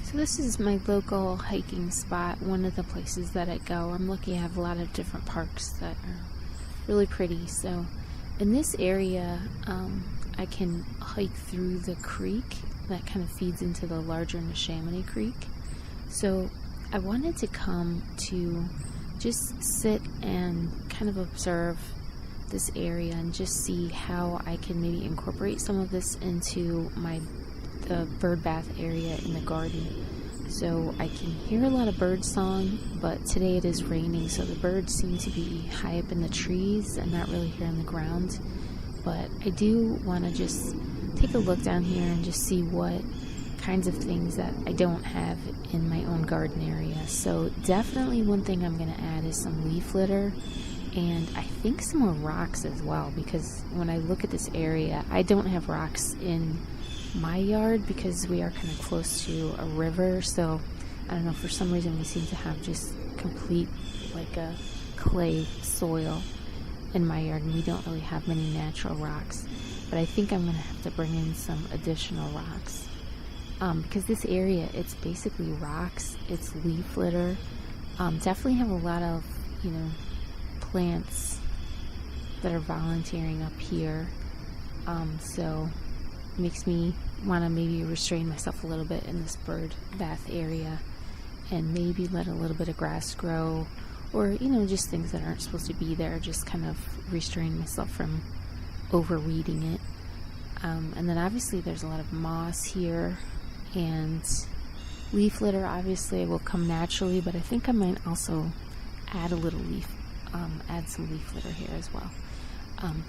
So this is my local hiking spot, one of the places that I go. I'm lucky I have a lot of different parks that are really pretty. So in this area, I can hike through the creek that kind of feeds into the larger Neshaminy Creek. So I wanted to come to just sit and kind of observe this area and just see how I can maybe incorporate some of this into the bird bath area in the garden. So I can hear a lot of bird song, but today it is raining, so the birds seem to be high up in the trees and not really here on the ground. But I do want to just take a look down here and just see what kinds of things that I don't have in my own garden area. So definitely one thing I'm going to add is some leaf litter, and I think some more rocks as well, because when I look at this area, I don't have rocks in my yard because we are kind of close to a river. So I don't know, for some reason we seem to have just complete like a clay soil in my yard, and we don't really have many natural rocks. But I think I'm going to have to bring in some additional rocks because this area, it's basically rocks, it's leaf litter. Definitely have a lot of plants that are volunteering up here, so it makes me want to maybe restrain myself a little bit in this bird bath area and maybe let a little bit of grass grow, or just things that aren't supposed to be there, just kind of restrain myself from overweeding it. And then obviously there's a lot of moss here, and leaf litter obviously will come naturally, but I think I might also add some leaf litter here as well.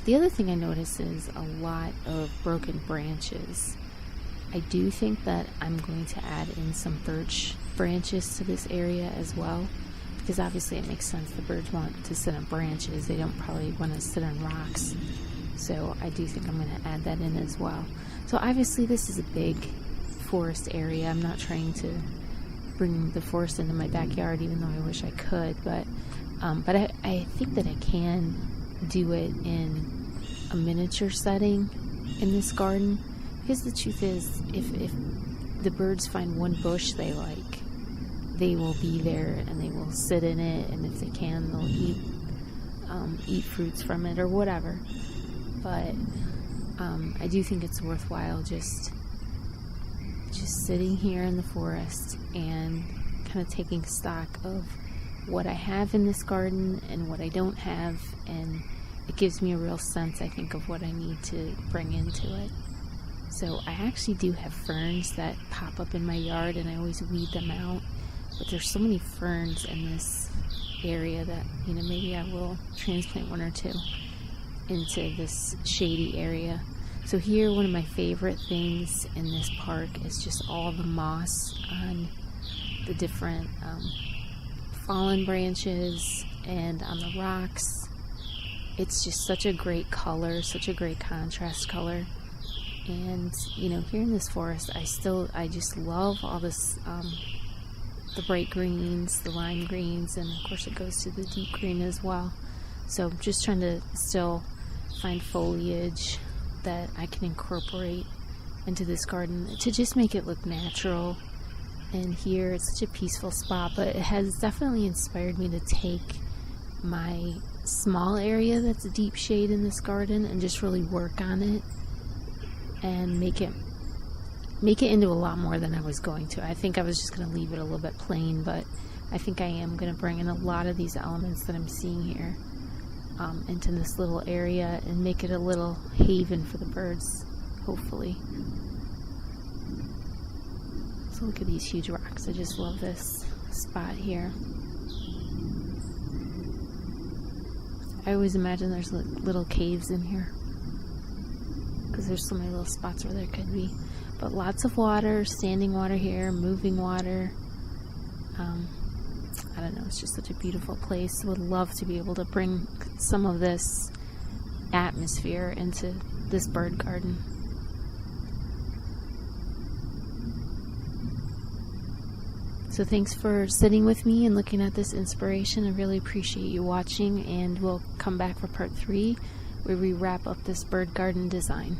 The other thing I notice is a lot of broken branches. I do think that I'm going to add in some birch branches to this area as well, because obviously it makes sense. The birds want to sit on branches. They don't probably want to sit on rocks. So I do think I'm going to add that in as well. So obviously this is a big forest area. I'm not trying to bring the forest into my backyard, even though I wish I could. But I think that I can do it in a miniature setting in this garden, because the truth is, if the birds find one bush they like, they will be there and they will sit in it, and if they can, they'll eat fruits from it or whatever. But I do think it's worthwhile just sitting here in the forest and kind of taking stock of what I have in this garden and what I don't have, and it gives me a real sense, I think, of what I need to bring into it. So I actually do have ferns that pop up in my yard, and I always weed them out, but there's so many ferns in this area that maybe I will transplant one or two into this shady area. So here, one of my favorite things in this park is just all the moss on the different fallen branches and on the rocks. It's just such a great color, such a great contrast color. And here in this forest, I just love all this, the bright greens, the lime greens, and of course it goes to the deep green as well. So I'm just trying to still find foliage that I can incorporate into this garden to just make it look natural. And here it's such a peaceful spot, but it has definitely inspired me to take my small area that's a deep shade in this garden and just really work on it and make it into a lot more than I was going to. I think I was just going to leave it a little bit plain, but I think I am going to bring in a lot of these elements that I'm seeing here into this little area and make it a little haven for the birds, hopefully. So look at these huge rocks. I just love this spot here. I always imagine there's little caves in here, because there's so many little spots where there could be. But lots of water, standing water here, moving water. I don't know, it's just such a beautiful place. Would love to be able to bring some of this atmosphere into this bird garden. So thanks for sitting with me and looking at this inspiration. I really appreciate you watching, and we'll come back for part 3 where we wrap up this bird garden design.